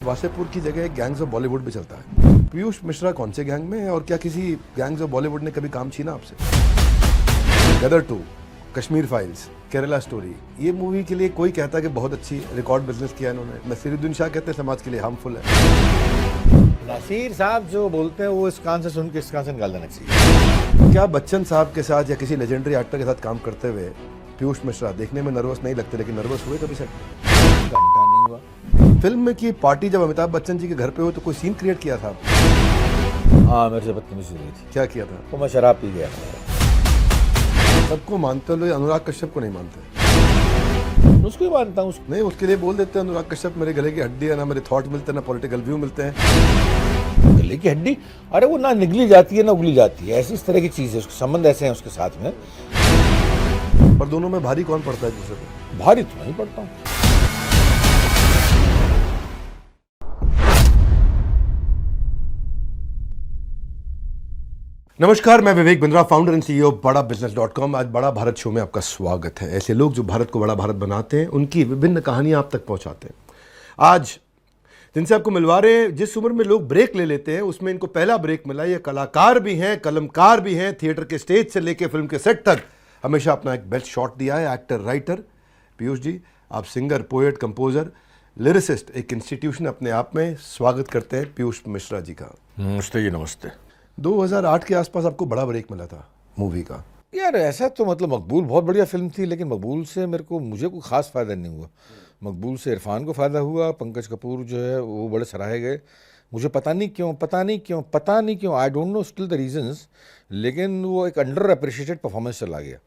वासेपुर की जगह gangs of Bollywood भी चलता है। पीयूष मिश्रा कौन से गैंग में है और क्या किसी गैंग्स ऑफ बॉलीवुड ने कभी काम छीना आपसे? गदर 2, कश्मीर फाइल्स, केरला स्टोरी, ये मूवी के लिए कोई कहता है कि बहुत अच्छी रिकॉर्ड बिजनेस किया इन्होंने। नसीरुद्दीन शाह कहते हैं समाज के लिए हार्मफुल है। नासिर साहब जो बोलते हैं वो इस कान से सुन के इस कान से निकाल देना चाहिए। क्या बच्चन साहब के साथ या किसी लेजेंडरी एक्टर के साथ काम करते हुए पीयूष मिश्रा देखने में नर्वस नहीं लगते, लेकिन नर्वस हुए कभी सेट में? घंटा नहीं हुआ। फिल्म की पार्टी जब अमिताभ बच्चन जी के घर पे हो तो कोई सीन क्रिएट किया था? हाँ, मेरे से बदतमीजी हुई थी। क्या किया था? तो मैं शराब पी गया था। सबको मानते हो लोग, अनुराग कश्यप को नहीं मानते। उसको ही मानता हूँ। नहीं, उसके लिए बोल देते हैं अनुराग कश्यप मेरे गले की हड्डी है, ना मेरे थॉट मिलते हैं, ना पॉलिटिकल व्यू मिलते हैं। गले की हड्डी, अरे वो ना निगली जाती है ना उगली जाती है, ऐसी इस तरह की चीज़ है। उसके संबंध ऐसे हैं उसके साथ में। पर दोनों में भारी कौन पड़ता है दूसरे को? भारी तो नहीं पड़ता हूँ। नमस्कार, मैं Vivek Bindra, founder and CEO बड़ा बिजनेस.com। आज बड़ा भारत शो में आपका स्वागत है। ऐसे लोग जो भारत को बड़ा भारत बनाते हैं, उनकी विभिन्न कहानियां आप तक पहुंचाते हैं। आज जिनसे आपको मिलवा रहे हैं, जिस उम्र में लोग ब्रेक ले लेते हैं उसमें इनको पहला ब्रेक मिला। ये कलाकार भी हैं, कलमकार भी हैं, थिएटर के स्टेज से लेकर फिल्म के सेट तक हमेशा अपना एक बेस्ट शॉट दिया है। एक्टर, राइटर पीयूष जी, आप सिंगर, पोएट, कंपोजर, लिरिसिस्ट, एक इंस्टीट्यूशन अपने आप में। स्वागत करते हैं पीयूष मिश्रा जी का। नमस्ते जी, नमस्ते। 2008 के आसपास आपको बड़ा ब्रेक मिला था मूवी का। यार ऐसा तो मतलब मकबूल बहुत बढ़िया फिल्म थी, लेकिन मकबूल से मुझे कोई खास फ़ायदा नहीं हुआ। मकबूल से इरफान को फ़ायदा हुआ, पंकज कपूर जो है वो बड़े सराहे गए। मुझे पता नहीं क्यों, I don't know still the reasons, लेकिन वो एक अंडर अप्रिशिएटेड परफॉर्मेंस चला गया।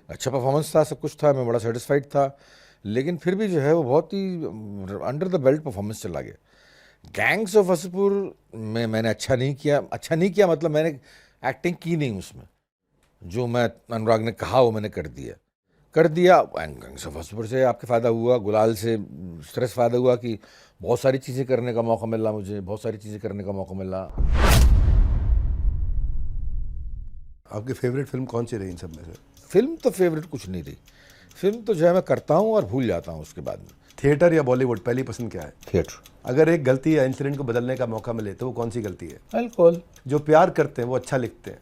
अच्छा परफॉर्मेंस था, सब कुछ था, मैं बड़ा सेटिस्फाइड था, लेकिन फिर भी जो है वो बहुत ही अंडर द बेल्ट परफॉर्मेंस चला गया। गैंग्स ऑफ वासेपुर में मैंने अच्छा नहीं किया मतलब मैंने एक्टिंग की नहीं उसमें। जो मैं अनुराग ने कहा वो मैंने कर दिया। गैंग्स ऑफ वासेपुर से आपके फ़ायदा हुआ, गुलाल से इस तरह से फ़ायदा हुआ कि बहुत सारी चीज़ें करने का मौका मिला मुझे, आपकी फेवरेट फिल्म कौन सी रही इन सब में से? फिल्म तो फेवरेट कुछ नहीं रही। फिल्म तो जो है मैं करता हूँ और भूल जाता हूँ उसके बाद में। थिएटर या बॉलीवुड, पहली पसंद क्या है? थिएटर। अगर एक गलती या इंसिडेंट को बदलने का मौका मिले तो वो कौन सी गलती है? अल्कोहल। जो प्यार करते हैं वो अच्छा लिखते हैं,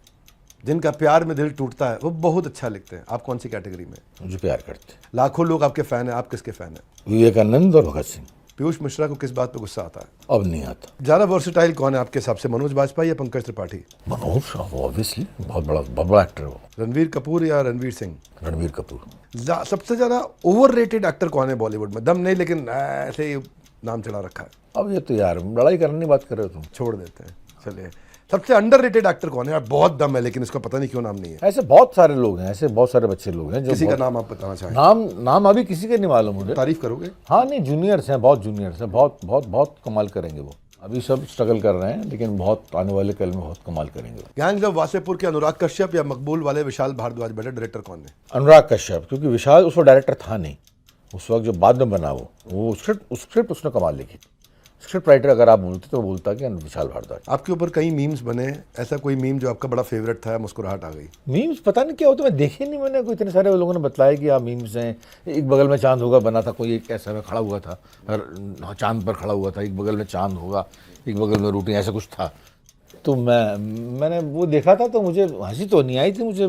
जिनका प्यार में दिल टूटता है वो बहुत अच्छा लिखते हैं। आप कौन सी कैटेगरी में? जो प्यार करते हैं। लाखों लोग आपके फैन हैं, आप किसके फैन हैं? विवेकानंद और भगत सिंह। पीयूष मिश्रा को किस बात पे गुस्सा आता है? अब नहीं आता। ज़्यादा वर्सेटाइल कौन है आपके हिसाब से, मनोज बाजपेयी या पंकज त्रिपाठी? मनोज ऑब्वियसली बहुत बड़ा एक्टर है वो। रणवीर कपूर या रणवीर सिंह? रणवीर कपूर। सबसे ज़्यादा ओवररेटेड एक्टर कौन है बॉलीवुड में? दम नहीं, लेकिन ऐसे ही नाम चढ़ा रखा है। अब ये तो यार लड़ाई करने की बात कर रहे हो तुम। छोड़ देते हैं, चलिए। सबसे अंडररेटेड एक्टर कौन है यार? बहुत दम है लेकिन इसका पता नहीं क्यों नाम नहीं है। ऐसे बहुत सारे लोग हैं, ऐसे बहुत सारे बच्चे लोग हैं जो किसी का नाम आप बताना चाहें? नाम अभी किसी के नहीं मालूम मुझे। तारीफ करोगे? हाँ नहीं, जूनियर्स हैं, बहुत कमाल करेंगे वो। अभी सब स्ट्रगल कर रहे हैं, लेकिन बहुत आने वाले कल में बहुत कमाल करेंगे। गैंग्स ऑफ वासेपुर के अनुराग कश्यप या मकबूल वाले विशाल भारद्वाज, बेटर डायरेक्टर कौन है? अनुराग कश्यप, क्योंकि विशाल उस वक्त डायरेक्टर था नहीं। उस वक्त जो बाद में बना वो स्क्रिप्ट उसने कमाल लिखी थी। स्क्रिप्ट राइटर अगर आप बोलते तो बोलता कि विशाल भारद्वाज। आपके ऊपर कई मीम्स बने, ऐसा कोई मीम जो आपका बड़ा फेवरेट था, मुस्कुराहट आ गई? मीम्स पता नहीं क्या होता, मैं देखे नहीं मैंने। कोई इतने सारे लोगों ने बताया कि आप मीम्स हैं। एक बगल में चांद होगा बना था, कोई एक ऐसा में खड़ा हुआ था, चांद पर खड़ा हुआ था, एक बगल में चांद होगा, एक बगल में रोटी, ऐसा कुछ था। तो मैंने वो देखा था तो मुझे हंसी तो नहीं आई थी, मुझे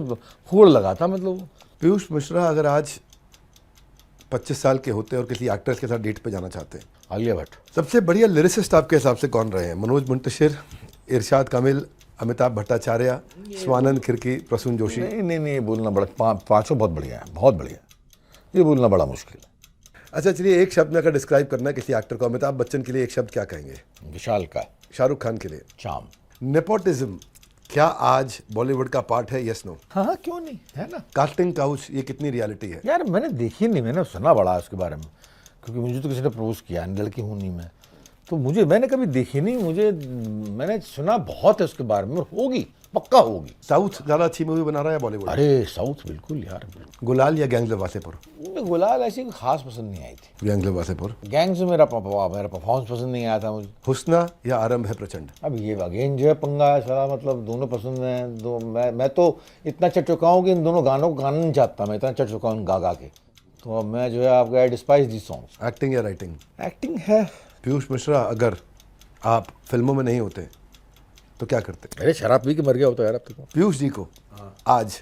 होड़ लगा था मतलब। पीयूष मिश्रा अगर आज 25 साल के होते और किसी एक्ट्रेस के साथ डेट पे जाना चाहते हैं? आलिया भट्ट। सबसे बढ़िया लिरिसिस्ट आपके हिसाब से कौन रहे हैं? मनोज मुंतशिर, इरशाद कामिल, अमिताभ भट्टाचार्य, स्वानंद खिरकी, प्रसून जोशी? नहीं, बोलना बड़ा पाँचों बहुत बढ़िया है, बहुत बढ़िया। ये बोलना बड़ा मुश्किल है। अच्छा चलिए, एक शब्द में अगर डिस्क्राइब करना है किसी एक्टर को, अमिताभ बच्चन के लिए एक शब्द क्या कहेंगे? विशाल का। शाहरुख खान के लिए? चाम। नेपोटिज्म क्या आज बॉलीवुड का पार्ट है? Yes no? हाँ, क्यों नहीं है ना। कास्टिंग काउच, ये कितनी रियलिटी है? यार मैंने देखी नहीं, मैंने सुना बड़ा उसके बारे में, क्योंकि मुझे तो किसी ने प्रपोज किया, लड़की हूँ नहीं मैं, तो मैंने कभी देखी नहीं। मैंने सुना बहुत है उसके बारे में, होगी, पक्का होगी। साउथ ज़्यादा अच्छी मूवी बना रहा है बॉलीवुड? अरे साउथ बिल्कुल यार, बिल्कुल। गुलाल या गैंग्स ऑफ वासेपुर? गुलाल ऐसी कोई खास पसंद नहीं आई थी। Gangs of Wasseypur? गैंग्स में मेरा परफॉर्मेंस पसंद नहीं आया था मुझे। हुस्ना या आरंभ है प्रचंड? अब ये अगेन जो है पंगा है सारा, मतलब दोनों पसंद हैं। मैं तो इतना चढ़ चुका हूँ कि इन दोनों गानों को गाना नहीं चाहता, मैं इतना चढ़ चुका हूँ गा के। तो अब मैं जो है आपका डिस्पाइज दिस सॉन्ग्स। एक्टिंग या राइटिंग? एक्टिंग है, पीयूष मिश्रा, अगर आप फिल्मों में नहीं होते तो क्या करते? अरे शराब पी के मर गया होता यार अब तक। पीयूष जी को आज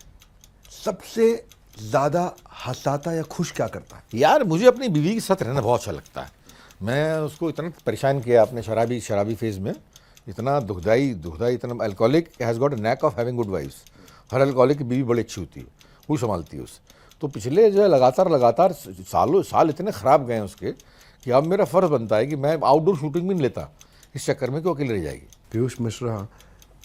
सबसे ज़्यादा हंसाता या खुश क्या करता है? यार मुझे अपनी बीवी के साथ रहना बहुत अच्छा लगता है। मैं उसको इतना परेशान किया अपने शराबी फेज में, इतना दुखदाई इतना। Alcoholic has got a knack of having good wifes. हर अल्कोहलिक की बीवी बड़ी अच्छी होती है, वो संभालती है उसे। तो पिछले जो है लगातार साल इतने ख़राब गए हैं उसके कि अब मेरा फ़र्ज़ बनता है कि मैं आउटडोर शूटिंग भी नहीं लेता इस चक्कर में कि वो अकेले रह जाएगी। पीयूष मिश्रा,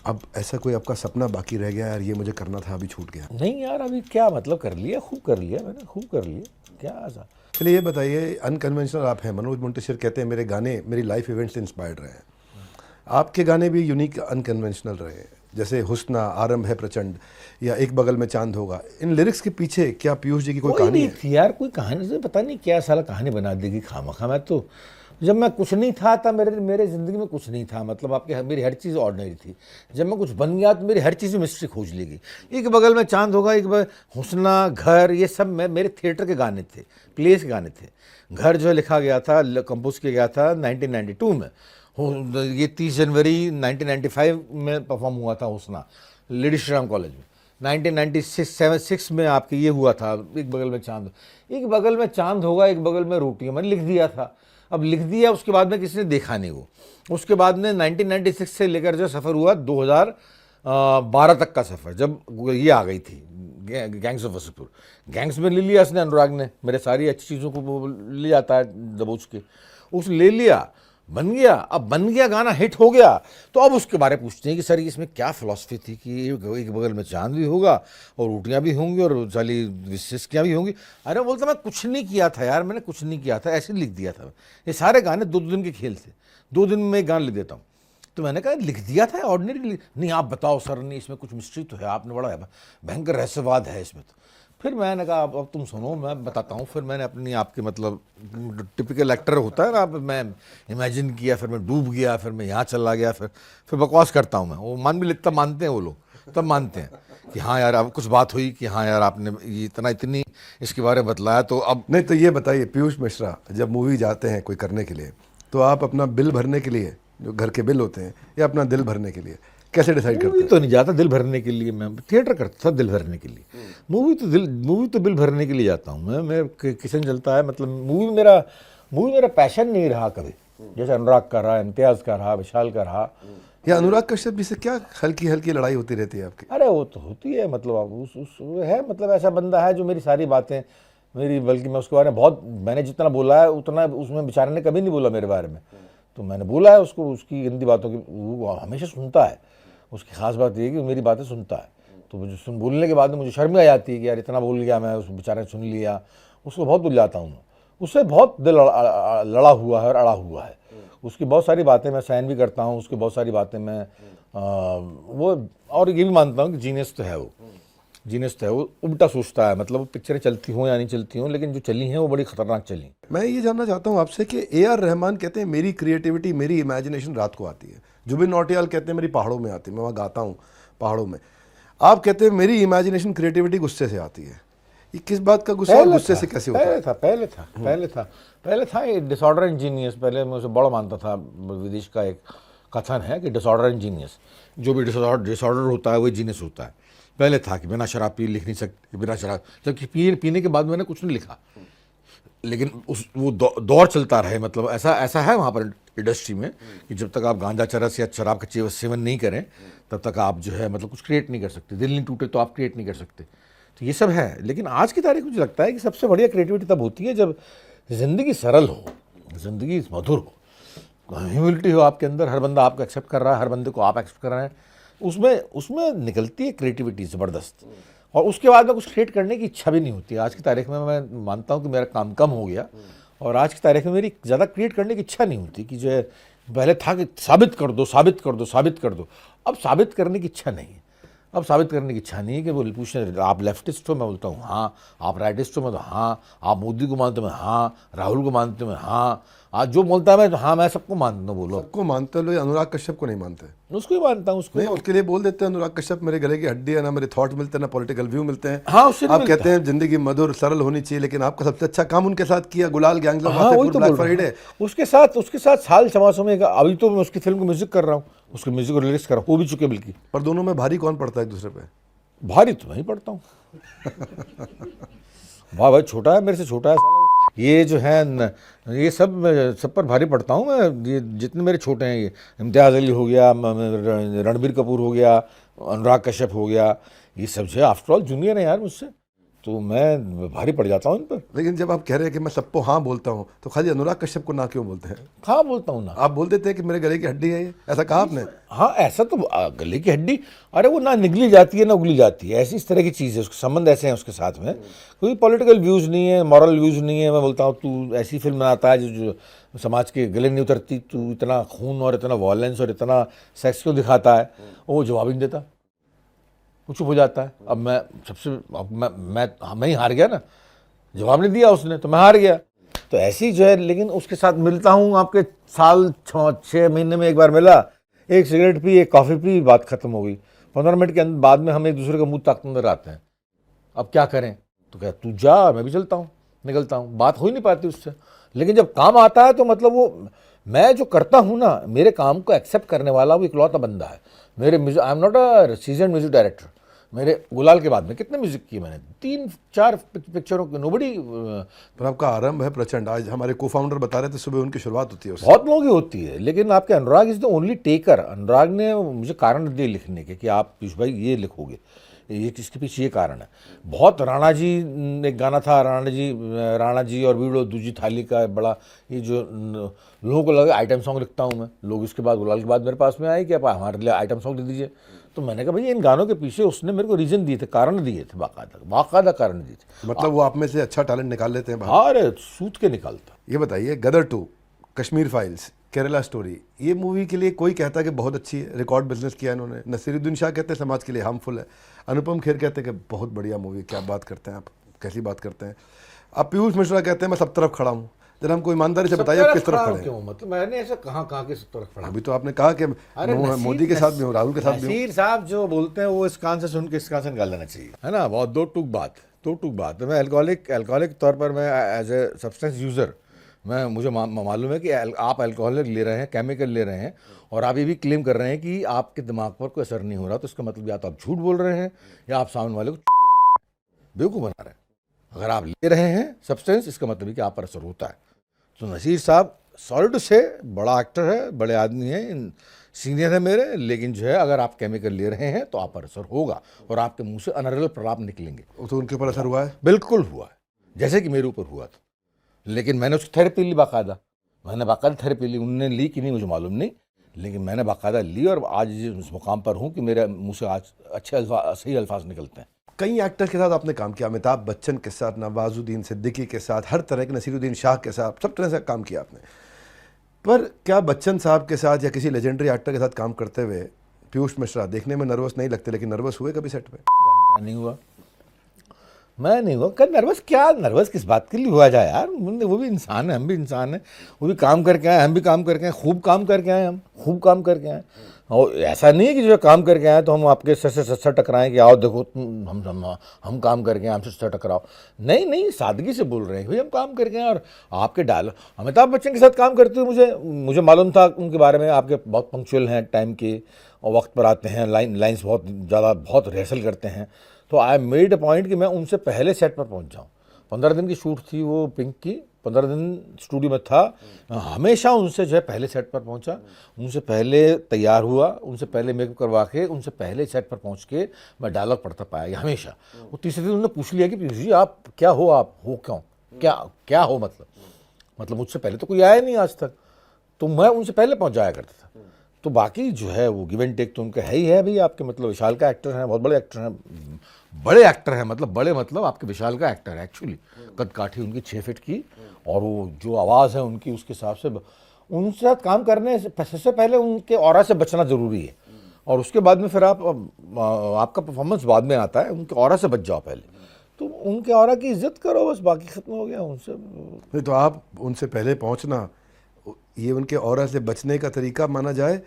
अब ऐसा कोई आपका सपना बाकी रह गया यार, ये मुझे करना था अभी छूट गया? नहीं यार, अभी क्या मतलब, कर लिया, खूब कर लिया मैंने, खूब कर लिया, क्या ऐसा। चलिए ये बताइए, अनकन्वेंशनल आप हैं। मनोज मुंटेशिर कहते हैं मेरे गाने मेरी लाइफ इवेंट से इंस्पायर्ड रहे हैं। आपके गाने भी यूनिक अनकन्वेंशनल रहे हैं, जैसे हुस्ना, आरंभ है प्रचंड या एक बगल में चांद होगा। इन लिरिक्स के पीछे क्या पीयूष जी की कोई कहानी नहीं है? थी यार, कोई कहानी से पता नहीं क्या साला कहानी बना देगी खामखा। मैं तो जब मैं कुछ नहीं था तब मेरे ज़िंदगी में कुछ नहीं था, मतलब आपके मेरी हर चीज़ ऑर्डिनरी थी। जब मैं कुछ बन गया तो मेरी हर चीज़ में मिस्ट्री खोज लेगी। एक बगल में चांद होगा, एक बगल हुस्ना, घर, ये सब मेरे थिएटर के गाने थे, प्लेस के गाने थे। घर जो है लिखा गया था, कंपोज किया गया था 1992 में। ये 30 जनवरी 1995 में परफॉर्म हुआ था हुस्ना, लेडी श्री राम कॉलेज में। 1996 में आपके ये हुआ था एक बगल में चांद। एक बगल में चांद होगा, एक बगल में रोटियाँ, मैंने लिख दिया था। अब लिख दिया, उसके बाद में किसी ने देखा नहीं वो। उसके बाद में 1996 से लेकर जो सफ़र हुआ 2012 तक का सफ़र, जब ये आ गई थी गैंग्स ऑफ वसेपुर। गैंग्स में ले लिया इसने, अनुराग ने मेरे सारी अच्छी चीज़ों को वो ले जाता है दबोच के, उस ले लिया, बन गया। अब बन गया, गाना हिट हो गया, तो अब उसके बारे में पूछते हैं कि सर इसमें क्या फ़िलासफ़ी थी कि एक बगल में चांद भी होगा और रोटियाँ भी होंगी और साली विशिष्टियाँ भी होंगी। अरे बोलता मैं कुछ नहीं किया था यार, मैंने कुछ नहीं किया था, ऐसे लिख दिया था। ये सारे गाने 2 दिन के खेल थे, 2 दिन में एक गाना लिख देता हूँ। तो मैंने कहा लिख दिया था ऑर्डिनरी। नहीं आप बताओ सर, नहीं इसमें कुछ मिस्ट्री तो है, आपने बड़ा भयंकर रहस्यवाद है इसमें। तो फिर मैंने कहा अब तुम सुनो, मैं बताता हूँ। फिर मैंने अपनी आपके मतलब टिपिकल एक्टर होता है ना, मैं इमेजिन किया, फिर मैं डूब गया, फिर मैं यहाँ चला गया, फिर बकवास करता हूँ मैं। वो मान भी लेता, मानते हैं वो लोग, तब मानते हैं कि हाँ यार अब कुछ बात हुई, कि हाँ यार आपने ये इतनी इसके बारे में बतलाया, तो अब। नहीं तो ये बताइए पीयूष मिश्रा, जब मूवी जाते हैं कोई करने के लिए, तो आप अपना बिल भरने के लिए, जो घर के बिल होते हैं, या अपना दिल भरने के लिए कैसे डिसाइड करते हैं? तो नहीं जाता दिल भरने के लिए, मैं थिएटर करता था दिल भरने के लिए। मूवी तो बिल भरने के लिए जाता हूँ मैं किचन चलता है, मतलब मूवी मेरा पैशन नहीं रहा कभी, जैसे अनुराग का रहा, इम्तियाज़ का रहा, विशाल का रहा। या अनुराग कश्यप जी से क्या हल्की हल्की लड़ाई होती रहती है आपकी? अरे वो तो होती है, मतलब उस है, मतलब ऐसा बंदा है जो मेरी सारी बातें बल्कि मैं उसके बारे में बहुत, मैंने जितना बोला है उतना उसमें बेचारे ने कभी नहीं बोला मेरे बारे में। तो मैंने बोला है उसको, उसकी गंदी बातों की वो हमेशा सुनता है। उसकी खास बात ये है कि मेरी बातें सुनता है। तो मुझे बोलने के बाद में मुझे शर्म आ जाती है कि यार इतना बोल गया मैं, उस बेचारे ने सुन लिया। उसको बहुत बुलाता हूँ मैं, उससे बहुत दिल लड़ा हुआ है और अड़ा हुआ है। उसकी बहुत सारी बातें मैं सहन भी करता हूँ, उसकी बहुत सारी बातें मैं वो, और ये भी मानता हूँ कि जीनियस तो है वो, वो उल्टा सोचता है। मतलब वो पिक्चरें चलती हों या नहीं चलती हों, लेकिन जो चली हैं वो बड़ी ख़तरनाक चली। मैं ये जानना चाहता हूँ आपसे कि ए.आर. रहमान कहते हैं मेरी क्रिएटिविटी, मेरी इमेजिनेशन रात को आती है। जुबिन नौटियाल कहते हैं मेरी पहाड़ों में आती है, मैं वहाँ गाता हूँ पहाड़ों में। आप कहते हैं मेरी इमेजिनेशन क्रिएटिविटी गुस्से से आती है। ये किस बात का गुस्सा और गुस्से से कैसे होता है? पहले था ये डिसऑर्डर एंड जीनियस। पहले मैं उसे बड़ा मानता था। विदेश का एक कथन है कि डिसऑर्डर एंड जीनियस, जो भी डिसऑर्डर होता है वही जीनियस होता है। पहले था कि बिना शराब पी लिख नहीं सकते, बिना शराब, जबकि पीने के बाद मैंने कुछ नहीं लिखा, लेकिन वो दौर चलता रहे। मतलब ऐसा है वहाँ पर इंडस्ट्री में कि जब तक आप गांजा, चरस या शराब का सेवन नहीं करें, तब तक आप जो है मतलब कुछ क्रिएट नहीं कर सकते। दिल नहीं टूटे तो आप क्रिएट नहीं कर सकते। तो ये सब है। लेकिन आज की तारीख मुझे लगता है कि सबसे बढ़िया क्रिएटिविटी तब होती है जब ज़िंदगी सरल हो, ज़िंदगी मधुर हो, ह्यूमिलिटी हो आपके अंदर, हर बंदा आपको एक्सेप्ट कर रहा है, हर बंदे को आप एक्सेप्ट कर रहे हैं। उसमें निकलती है क्रिएटिविटी ज़बरदस्त। और उसके बाद में कुछ क्रिएट करने की इच्छा भी नहीं होती। आज की तारीख में मैं मानता हूँ कि मेरा काम कम हो गया, और आज की तारीख में मेरी ज़्यादा क्रिएट करने की इच्छा नहीं होती। कि जो है पहले था कि साबित कर दो। अब साबित करने की इच्छा नहीं है। अब साबित करने की इच्छा नहीं है कि वो पूछने आप लेफ्टिस्ट हो, मैं बोलता हूँ हाँ। आप राइटिस्ट हो, मैं तो हाँ। आप मोदी को मानते हो, मैं हाँ। राहुल को मानते हो, मैं हाँ। आज जो बोलता है मैं हाँ मैं सबको मानता हूँ, बोलो सबको मानते हो लोग, अनुराग कश्यप को नहीं मानते। उसको ही मानता हूँ उसको। नहीं, उसके लिए बोल देते हैं अनुराग कश्यप मेरे गले की हड्डी है, ना मेरे थॉट मिलते हैं ना पॉलिटिकल व्यू मिलते हैं। हाँ उससे नहीं आप कहते हैं जिंदगी मधुर सरल होनी चाहिए, लेकिन आपका सबसे अच्छा काम उनके साथ किया, गुलाल गैंग्स ऑफ हाँ वही वासेपुर, तो ब्लैक बोल रहा हूँ। फ्राइडे। उसके साथ साल छमासों में अभी तो मैं उसकी फिल्म को म्यूजिक कर रहा हूँ, उसके म्यूजिक को रिलीज कर रहा हूँ, वो भी चुके बल्कि। पर दोनों में भारी कौन पड़ता है एक दूसरे पे? भारी तो नहीं पड़ता हूँ वाह भाई, छोटा है मेरे से, छोटा है साला ये जो है ये सब पर भारी पड़ता हूँ मैं। ये जितने मेरे छोटे हैं, ये इम्तियाज़ अली हो गया, रणबीर कपूर हो गया, अनुराग कश्यप हो गया, ये सब जो है आफ्टर ऑल जूनियर है यार मुझसे, तो मैं भारी पड़ जाता हूँ इन पर। लेकिन जब आप कह रहे हैं कि मैं सबको हाँ बोलता हूँ, तो खाली अनुराग कश्यप को ना क्यों बोलते हैं? हाँ बोलता हूँ ना। आप बोल देते हैं कि मेरे गले की हड्डी है ये, ऐसा कहा आपने? हाँ ऐसा तो गले की हड्डी, अरे वो ना निगली जाती है ना उगली जाती है, ऐसी इस तरह की चीज़ है, उसके संबंध ऐसे हैं उसके साथ में। कोई पॉलिटिकल व्यूज़ नहीं है, मॉरल व्यूज़ नहीं है। मैं बोलता हूँ तू ऐसी फिल्म बनाता है जो समाज के गले नहीं उतरती, तू इतना खून और इतना वायलेंस और इतना सेक्स क्यों दिखाता है, वो जवाब ही नहीं देता, वो चुप हो जाता है। अब मैं ही हार गया ना, जवाब नहीं दिया उसने तो मैं हार गया। तो ऐसी जो है, लेकिन उसके साथ मिलता हूँ आपके साल 6 महीने में एक बार मिला, एक सिगरेट पी, एक कॉफ़ी पी, बात खत्म हो गई। 15 मिनट के अंदर बाद में हम एक दूसरे का मुंह ताकते नजर आते हैं। अब क्या करें, तो क्या तू जा, मैं भी चलता हूँ, निकलता हूँ, बात हो ही नहीं पाती उससे। लेकिन जब काम आता है तो मतलब वो मैं जो करता हूँ ना, मेरे काम को एक्सेप्ट करने वाला वो इकलौता बंदा है। मेरे music, I am not a season music director. मेरे गुलाल के बाद में कितने म्यूजिक किए मैंने, 3-4 पिक्चरों के, नोबडी। पर आपका आरंभ है प्रचंड। आज हमारे को फाउंडर बता रहे थे सुबह उनकी शुरुआत होती है उससे। बहुत लोगों की होती है, लेकिन आपके अनुराग इज द ओनली टेकर। अनुराग ने मुझे कारण दिए लिखने के कि आप पीयूष भाई ये लिखोगे, ये इसके पीछे ये कारण है। बहुत राणा जी, एक गाना था राणा जी और वीडो दूजी थाली का, बड़ा ये जो लोगों को लगा आइटम सॉन्ग लिखता हूँ मैं, लोग इसके बाद गुलाल के बाद मेरे पास में आए कि आप हमारे लिए आइटम सॉन्ग लिख दीजिए। तो मैंने कहा भाई इन गानों के पीछे उसने मेरे को रीज़न दिए थे, कारण दिए थे, बाकायदा कारण दिए थे। मतलब वो आप में से अच्छा टैलेंट निकाल लेते हैं बाहर। हाँ अरे सूत के निकालता। ये बताइए, गदर 2, कश्मीर फाइल्स, केरला स्टोरी, ये मूवी के लिए कोई कहता है कि बहुत अच्छी है, रिकॉर्ड बिजनेस किया इन्होंने। नसीरुद्दीन शाह कहते हैं समाज के लिए हार्मफुल है, अनुपम खेर कहते हैं कि बहुत बढ़िया मूवी, क्या बात करते हैं आप, कैसी बात करते हैं आप। पीयूष मिश्रा कहते हैं मैं सब तरफ खड़ा हूँ। जरा हमको ईमानदारी से बताइए आप किस तरफ खड़े हैं? क्यों, मतलब मैंने ऐसा कहाँ के सब तरफ खड़ा? अभी तो आपने कहा कि मोदी के साथ भी हूँ, राहुल के साथ भी हूँ। नसीर साहब जो बोलते हैं वो इस कान से सुन के इस कान से निकाल लेना चाहिए, है ना। बहुत दो टूक बात। मैं अल्कोहलिक तौर पर मैं एज ए सब्सटेंस यूज़र, मुझे मालूम है कि आप अल्कोहल ले रहे हैं, केमिकल ले रहे हैं, और आप ये भी क्लेम कर रहे हैं कि आपके दिमाग पर कोई असर नहीं हो रहा, तो इसका मतलब या तो आप झूठ बोल रहे हैं या आप सामने वाले को बेवकूफ़ बना रहे हैं। अगर आप ले रहे हैं सब्सटेंस, इसका मतलब है कि आप पर असर होता है। तो नसीर साहब सॉरी टू से बड़ा एक्टर है, बड़े आदमी हैं, सीनियर है मेरे, लेकिन जो है अगर आप केमिकल ले रहे हैं तो आप पर असर होगा और आपके मुंह से अनर्गल प्रलाप निकलेंगे। तो उनके ऊपर असर हुआ है? बिल्कुल हुआ है, जैसे कि मेरे ऊपर हुआ था। लेकिन मैंने उसकी थेरेपी ली, बाकायदा थेरेपी ली। उनने ली कि नहीं मुझे मालूम नहीं, लेकिन मैंने बाकायदा ली और आज उस मुकाम पर हूँ कि मेरे मुँह से आज अच्छे सही अल्फाज निकलते हैं। कई एक्टर के साथ आपने काम किया, अमिताभ बच्चन के साथ, नवाजुद्दीन सिद्दीकी के साथ, हर तरह के, नसीरुद्दीन शाह के साथ, सब तरह से काम किया आपने। पर क्या बच्चन साहब के साथ या किसी लेजेंडरी एक्टर के साथ काम करते हुए पीयूष मिश्रा देखने में नर्वस नहीं लगते, लेकिन नर्वस हुए कभी सेट पे? घंटा नहीं हुआ, मैं नहीं हुआ कल नर्वस। क्या नर्वस किस बात के लिए हुआ जाए यार, वो भी इंसान है, हम भी इंसान हैं, वो भी काम करके आए, हम भी काम करके आए, खूब काम करके आए, हम खूब काम करके आए। और ऐसा नहीं है कि जो काम करके आए तो हम आपके सर से सच्चा टकराएं कि आओ देखो हम काम करके आए, हमसे सच्चा टकराओ। नहीं, सादगी से बोल रहे हैं भाई, हम काम करके आए। और आपके डायलॉग, अमिताभ बच्चन के साथ काम करते हुए मुझे मालूम था उनके बारे में, आपके बहुत पंक्चुअल हैं, टाइम के और वक्त पर आते हैं, लाइन्स बहुत रिहर्सल करते हैं। तो आई मेड अ पॉइंट कि मैं उनसे पहले सेट पर पहुंच जाऊं। 15 दिन की शूट थी वो पिंक की, 15 दिन स्टूडियो में था, हमेशा उनसे जो है पहले सेट पर पहुंचा, उनसे पहले तैयार हुआ, उनसे पहले मेकअप करवा के, उनसे पहले सेट पर पहुंच के मैं डायलॉग पढ़ता पाया हमेशा। वो तीसरे दिन उन्होंने पूछ लिया कि पीयूष जी आप क्या हो, आप हो क्यों, क्या हो, मतलब मुझसे पहले तो कोई आया नहीं आज तक, तो मैं उनसे पहले पहुँच जाया करता था। तो बाकी जो है वो गिव एंड टेक तो उनका है ही है भाई। आपके मतलब विशाल का एक्टर हैं, बहुत बड़े एक्टर हैं, मतलब आपके विशाल का एक्टर है एक्चुअली। कद काठी उनकी 6 फीट की, और वो जो आवाज़ है उनकी, उसके हिसाब से उनके साथ काम करने से सबसे पहले उनके ऑरा से बचना ज़रूरी है, और उसके बाद में फिर आपका परफॉर्मेंस बाद में आता है। उनके ऑरा से बच जाओ पहले, तो उनके ऑरा की इज्जत करो, बस बाकी ख़त्म हो गया उनसे। नहीं तो आप उनसे पहले पहुंचना ये उनके ऑरा से बचने का तरीका माना जाए,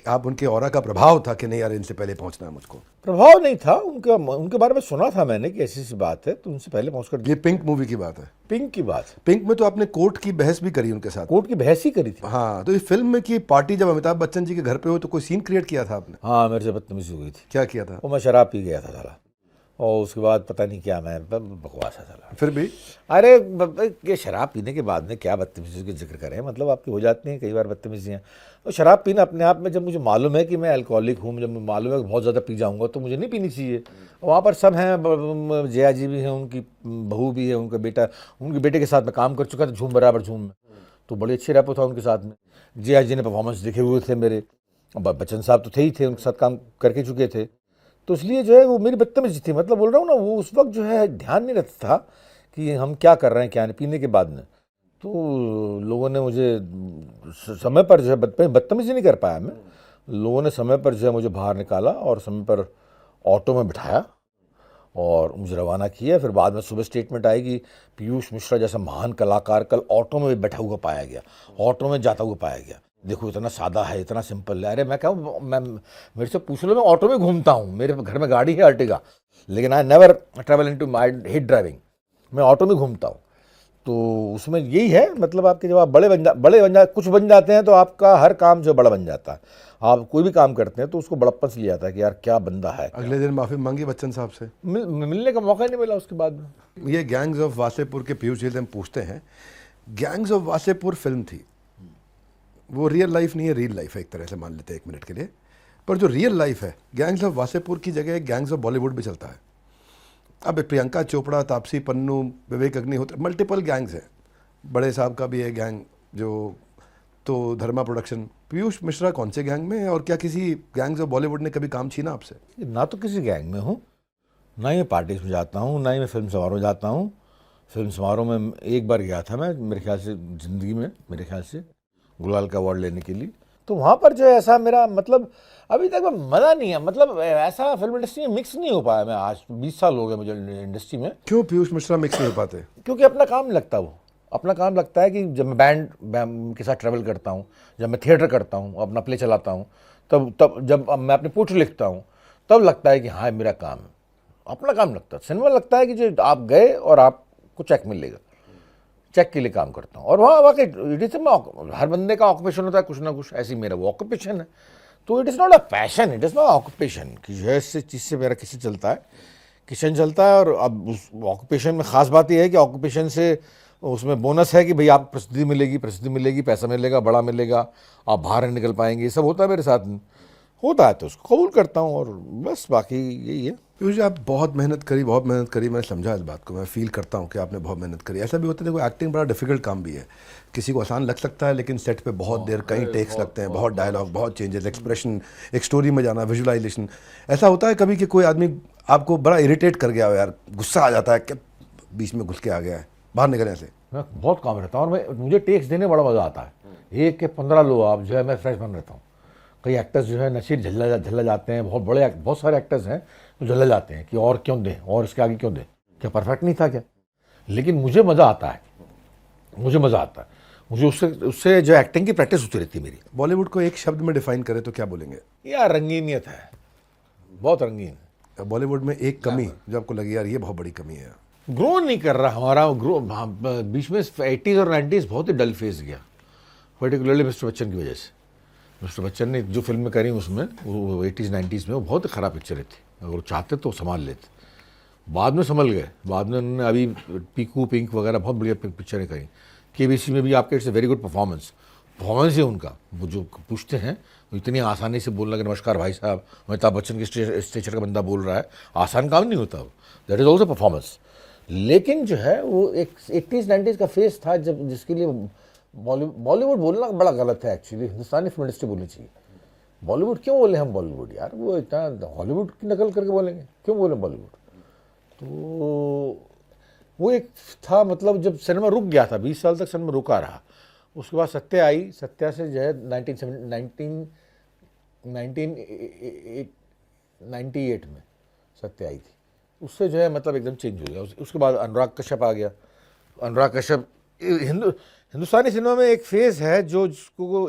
आप उनके ऑरा का प्रभाव था कि नहीं यार इनसे पहले पहुंचना है मुझको? प्रभाव नहीं था उनका, उनके बारे में सुना था मैंने कि ऐसी सी बात है, तो उनसे पहले पहुंचकर। ये पिंक मूवी की बात है। पिंक की बात है। पिंक में तो आपने कोर्ट की बहस भी करी उनके साथ। कोर्ट की बहस ही करी थी। हाँ, तो इस फिल्म में की पार्टी जब अमिताभ बच्चन जी के घर पे हो तो कोई सीन क्रिएट किया था आपने? हाँ, मेरे से बदतमीजी हो गई थी। क्या किया था? वो मैं शराब पी गया था साला, और उसके बाद पता नहीं क्या, मैं बकवास है साला। फिर भी अरे ये शराब पीने के बाद में क्या बदतमीजी का जिक्र करें, मतलब आपकी हो जाती हैं कई बार बदतमीजियाँ। तो शराब पीना अपने आप में, जब मुझे मालूम है कि मैं अल्कोहलिक हूँ, जब मुझे मालूम है कि बहुत ज़्यादा पी जाऊँगा, तो मुझे नहीं पीनी चाहिए। वहाँ पर सब हैं, जया जी भी हैं, उनकी बहू भी है, उनका बेटा, उनके बेटे के साथ में काम कर चुका था झूम बराबर झूम में, तो बड़ी अच्छी रैपो था उनके साथ में। जया जी ने परफॉर्मेंस देखे हुए थे मेरे, बच्चन साहब तो थे ही थे, उनके साथ काम करके चुके थे, तो इसलिए जो है वो मेरी बदतमीजी थी। मतलब बोल रहा हूँ ना, वो उस वक्त जो है ध्यान नहीं रहता था कि हम क्या कर रहे हैं क्या नहीं, पीने के बाद में। तो लोगों ने मुझे समय पर जो है बदतमीजी नहीं कर पाया मैं, लोगों ने समय पर जो है मुझे बाहर निकाला और समय पर ऑटो में बिठाया और मुझे रवाना किया। फिर बाद में सुबह स्टेटमेंट आएगी, पीयूष मिश्रा जैसा महान कलाकार कल ऑटो में बैठा हुआ पाया गया, ऑटो में जाता हुआ पाया गया। देखो इतना सादा है, इतना सिंपल है। अरे मैं कहूँ, मैं मेरे से पूछ लो, मैं ऑटो में घूमता हूँ, मेरे घर में गाड़ी है अर्टिगा, लेकिन I never travel into my hate driving, मैं ऑटो में घूमता हूँ। तो उसमें यही है, मतलब आपके जब आप कुछ बन जाते हैं तो आपका हर काम जो बड़ा बन जाता है। आप कोई भी काम करते हैं तो उसको बड़प्पन से लिया जाता है कि यार क्या बंदा है। अगले दिन माफी मांगी बच्चन साहब से? मिलने का मौका नहीं मिला उसके बाद में। ये गैंग्स ऑफ वासेपुर के पीयूष जी से हम पूछते हैं, गैंग्स ऑफ वासेपुर फिल्म थी, वो रियल लाइफ नहीं है, रियल लाइफ है एक तरह से मान लेते हैं एक मिनट के लिए, पर जो रियल लाइफ है गैंग्स ऑफ वासेपुर की जगह गैंग्स ऑफ बॉलीवुड भी चलता है। अब प्रियंका चोपड़ा, तापसी पन्नू, विवेक अग्निहोत्री, मल्टीपल गैंग्स हैं, बड़े साहब का भी है गैंग जो, तो धर्मा प्रोडक्शन। पीयूष मिश्रा कौन से गैंग में है, और क्या किसी गैंग्स ऑफ बॉलीवुड ने कभी काम छीना आपसे? ना तो किसी गैंग में हूँ, ना ही मैं पार्टीज में जाता हूँ, ना ही मैं फिल्म समारोह जाता हूँ। फिल्म समारोह में एक बार गया था मैं, मेरे ख्याल से ज़िंदगी में, मेरे ख्याल से गुलाल का अवार्ड लेने के लिए। तो वहाँ पर जो है ऐसा मेरा, मतलब अभी तक मज़ा नहीं है, मतलब ऐसा फिल्म इंडस्ट्री में मिक्स नहीं हो पाया। मैं आज 20 साल हो गए मुझे इंडस्ट्री में। क्यों पीयूष मिश्रा मिक्स नहीं हो पाते? क्योंकि अपना काम लगता है, वो अपना काम लगता है कि जब मैं बैंड के साथ ट्रैवल करता हूँ, जब मैं थिएटर करता हूँ, अपना प्ले चलाता हूँ, तब जब मैं अपनी पोट्री लिखता हूँ, तब लगता है कि हाँ मेरा काम है, अपना काम लगता है। सिनेमा लगता है कि जो आप गए और आपको चेक मिलेगा, चेक के लिए काम करता हूँ। और वहाँ वाकई इट इज, हर बंदे का ऑक्यूपेशन होता है कुछ ना कुछ, ऐसी मेरा वो ऑक्यूपेशन है। तो it is not a passion, it is not occupation कि जो है इस चीज़ से मेरा किसी चलता है, किचन चलता है। और अब उस ऑक्यूपेशन में ख़ास बात यह है कि ऑक्यूपेशन से उसमें बोनस है कि भाई आप प्रसिद्धि मिलेगी, पैसा मिलेगा, बड़ा मिलेगा, आप बाहर नहीं निकल पाएंगे, ये सब होता है मेरे साथ में, होता है तो उसको कबूल करता हूँ, और बस बाकी यही है। पीयूष जी, आप बहुत मेहनत करी, मैंने समझा इस बात को, मैं फील करता हूँ कि आपने बहुत मेहनत करी। ऐसा भी होता है, देखो एक्टिंग बड़ा डिफिकल्ट काम भी है, किसी को आसान लग सकता है, लेकिन सेट पे बहुत देर, कई टेक्स लगते हैं, बहुत डायलॉग, बहुत चेंजेस, एक्सप्रेशन, एक स्टोरी में जाना, विजुअलाइजेशन। ऐसा होता है कभी कि कोई आदमी आपको बड़ा इरिटेट कर गया हो, यार गुस्सा आ जाता है कि बीच में घुस के आ गया है, बाहर निकलने से? मैं बहुत काम रहता हूँ, और मुझे टेक्स देने बड़ा मज़ा आता है। 1 के 15 लो आप, जो है मैं फ्रेश बन रहता हूँ। कई एक्टर्स जो है नशीर झल्ला जाते हैं, बहुत सारे एक्टर्स हैं जो झल्ला जाते हैं कि और क्यों दें, और इसके आगे क्यों दें, क्या परफेक्ट नहीं था क्या? लेकिन मुझे मज़ा आता है, मुझे उससे जो एक्टिंग की प्रैक्टिस होती रहती है मेरी। बॉलीवुड को एक शब्द में डिफाइन करें तो क्या बोलेंगे? यार रंगीनियत है, बहुत रंगीन। बॉलीवुड में एक कमी जो आपको लगी, यार ये बहुत बड़ी कमी है? ग्रो नहीं कर रहा हमारा बीच में 80s और 90s बहुत ही डल फेज गया, पर्टिकुलरली मिस्टर बच्चन की वजह से। मिस्टर बच्चन ने जो फिल्में करी उसमें, वो 80s 90s में वो बहुत ही ख़राब पिक्चरें थी, अगर वो चाहते तो संभाल लेते। बाद में संभल गए, बाद में उन्होंने अभी पीकू पिंक वगैरह बहुत बढ़िया पिक्चरें करी। केबीसी में भी आपके it's a very good performance है उनका। वो जो पूछते हैं वो इतनी आसानी से बोलना कि नमस्कार भाई साहब, अमिताभ बच्चन के स्टेचर का बंदा बोल रहा है, आसान काम नहीं होता वो, दैट इज़ ऑल्सो परफॉर्मेंस। लेकिन जो है वो एक 80s 90s का फेस था जब, जिसके लिए बॉलीवुड बोलना बड़ा गलत है एक्चुअली, हिंदुस्तानी फिल्म इंडस्ट्री बोलनी चाहिए। बॉलीवुड क्यों बोले हम बॉलीवुड, यार वो इतना हॉलीवुड की नकल करके बोलेंगे, क्यों बोले बॉलीवुड? तो वो एक था, मतलब जब सिनेमा रुक गया था, 20 साल तक सिनेमा रुका रहा, उसके बाद सत्या आई, सत्या से जो है 1998 में सत्या आई थी, उससे जो है मतलब एकदम चेंज हो गया। उसके बाद अनुराग कश्यप आ गया। अनुराग कश्यप हिंदुस्तानी सिनेमा में एक फेज़ है जो जिसको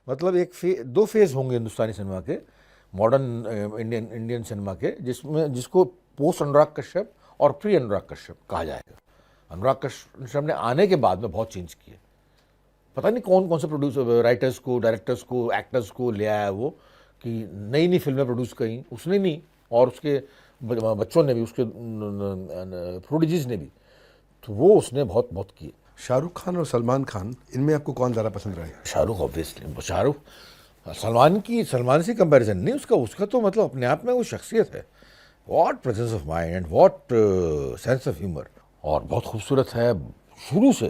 मतलब दो फेज़ होंगे हिंदुस्तानी सिनेमा के, मॉडर्न इंडियन सिनेमा के, जिसको पोस्ट अनुराग कश्यप और प्री अनुराग कश्यप कहा जाएगा। अनुराग कश्यप ने आने के बाद में बहुत चेंज किए। पता नहीं कौन कौन से प्रोड्यूसर, राइटर्स को, डायरेक्टर्स को, एक्टर्स को ले आया वो कि नई नई फिल्में प्रोड्यूस करी उसने नहीं, और उसके बच्चों ने भी, उसके प्रोडिजीज ने भी, तो वो उसने बहुत बहुत किए। शाहरुख खान और सलमान खान, इनमें आपको कौन ज़्यादा पसंद रहा है? शाहरुख ऑब्वियसली, शाहरुख सलमान से कंपैरिजन नहीं, उसका तो मतलब अपने आप में वो शख्सियत है। What presence of mind and what sense of humour, और बहुत खूबसूरत है शुरू से।